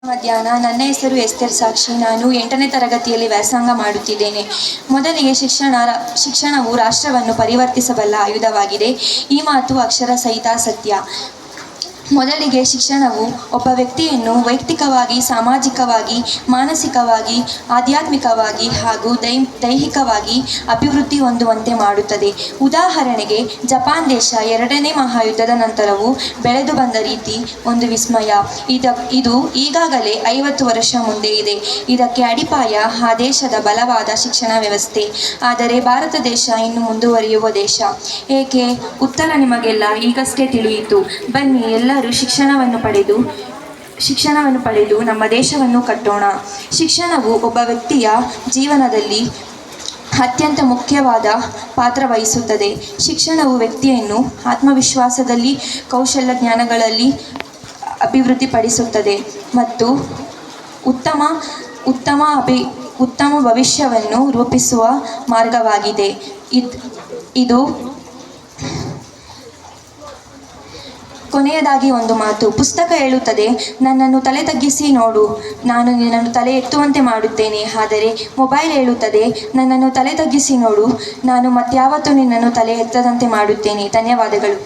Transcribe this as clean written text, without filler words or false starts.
ಮಧ್ಯಾಹ್ನ. ನನ್ನ ಹೆಸರು ಎಸ್ತೇರ್ ಸಾಕ್ಷಿ. ನಾನು 8ನೇ ತರಗತಿಯಲ್ಲಿ ವ್ಯಾಸಂಗ ಮಾಡುತ್ತಿದ್ದೇನೆ. ಮೊದಲಿಗೆ ಶಿಕ್ಷಣವು ರಾಷ್ಟ್ರವನ್ನು ಪರಿವರ್ತಿಸಬಲ್ಲ ಆಯುಧವಾಗಿದೆ. ಈ ಮಾತು ಅಕ್ಷರ ಸಹಿತ ಸತ್ಯ. ಮೊದಲಿಗೆ ಶಿಕ್ಷಣವು ಒಬ್ಬ ವ್ಯಕ್ತಿಯನ್ನು ವೈಯಕ್ತಿಕವಾಗಿ, ಸಾಮಾಜಿಕವಾಗಿ, ಮಾನಸಿಕವಾಗಿ, ಆಧ್ಯಾತ್ಮಿಕವಾಗಿ ಹಾಗೂ ದೈಹಿಕವಾಗಿ ಅಭಿವೃದ್ಧಿ ಹೊಂದುವಂತೆ ಮಾಡುತ್ತದೆ. ಉದಾಹರಣೆಗೆ, ಜಪಾನ್ ದೇಶ 2ನೇ ಮಹಾಯುದ್ಧದ ನಂತರವೂ ಬೆಳೆದು ಬಂದ ರೀತಿ ಒಂದು ವಿಸ್ಮಯ. ಇದು ಈಗಾಗಲೇ 50 ವರ್ಷ ಮುಂದೆ ಇದೆ. ಇದಕ್ಕೆ ಅಡಿಪಾಯ ಆ ದೇಶದ ಬಲವಾದ ಶಿಕ್ಷಣ ವ್ಯವಸ್ಥೆ. ಆದರೆ ಭಾರತ ದೇಶ ಇನ್ನು ಮುಂದುವರಿಯುವ ದೇಶ. ಏಕೆ? ಉತ್ತರ ನಿಮಗೆಲ್ಲ ಈಗಷ್ಟೇ ತಿಳಿಯಿತು. ಬನ್ನಿ, ಎಲ್ಲರೂ ಶಿಕ್ಷಣವನ್ನು ಪಡೆದು ನಮ್ಮ ದೇಶವನ್ನು ಕಟ್ಟೋಣ. ಶಿಕ್ಷಣವು ಒಬ್ಬ ವ್ಯಕ್ತಿಯ ಜೀವನದಲ್ಲಿ ಅತ್ಯಂತ ಮುಖ್ಯವಾದ ಪಾತ್ರ ವಹಿಸುತ್ತದೆ. ಶಿಕ್ಷಣವು ವ್ಯಕ್ತಿಯನ್ನು ಆತ್ಮವಿಶ್ವಾಸದಲ್ಲಿ, ಕೌಶಲ್ಯ ಜ್ಞಾನಗಳಲ್ಲಿ ಅಭಿವೃದ್ಧಿಪಡಿಸುತ್ತದೆ ಮತ್ತು ಉತ್ತಮ ಭವಿಷ್ಯವನ್ನು ರೂಪಿಸುವ ಮಾರ್ಗವಾಗಿದೆ. ಇದು ಕೊನೆಯದಾಗಿ ಒಂದು ಮಾತು. ಪುಸ್ತಕ ಹೇಳುತ್ತದೆ, ನನ್ನನ್ನು ತಲೆ ತಗ್ಗಿಸಿ ನೋಡು, ನಾನು ನಿನ್ನನ್ನು ತಲೆ ಎತ್ತುವಂತೆ ಮಾಡುತ್ತೇನೆ. ಆದರೆ ಮೊಬೈಲ್ ಹೇಳುತ್ತದೆ, ನನ್ನನ್ನು ತಲೆ ತಗ್ಗಿಸಿ ನೋಡು, ನಾನು ಮತ್ಯಾವತ್ತೂ ನಿನ್ನನ್ನು ತಲೆ ಎತ್ತದಂತೆ ಮಾಡುತ್ತೇನೆ. ಧನ್ಯವಾದಗಳು.